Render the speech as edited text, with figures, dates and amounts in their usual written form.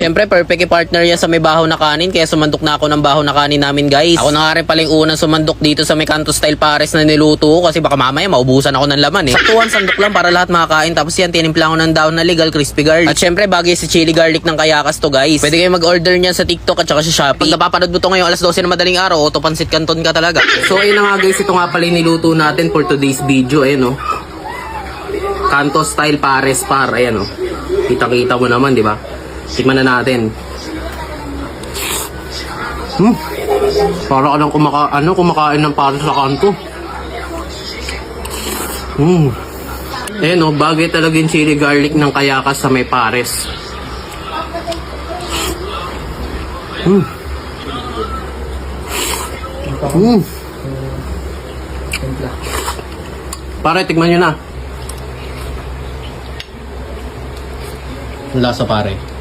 Siyempre, perfect i-partner yan sa may bahaw na kanin. Kaya sumandok na ako ng bahaw na kanin namin, guys. Ako na nga rin pala yung unang sumandok dito sa may Kanto Style Pares na niluto ko. Kasi baka mamaya maubusan ako ng laman eh. Saktuhan, sandok lang para lahat makakain. Tapos yan, tinimpla ko ng daon na legal crispy garlic. At syempre, bagay sa chili garlic ng Kayakas to, guys. Pwede kayo mag-order niyan sa TikTok at saka sa Shopee. Pag napapanood mo to ngayong alas 12 na madaling araw, auto pansit canton ka talaga. So ayun na nga, guys, ito nga pala yung niluto natin for today's video. Ayun, oh. Kanto Style Pares par. Ayan, oh. Kita-kita mo naman, di ba? Tikman na natin. Para ka lang kumakain ng pares sa kanto. Ayan, oh, bagay talaga yung chili garlic ng Kayakas sa may pares. Pare, tikman nyo na. Ang lasa, pare.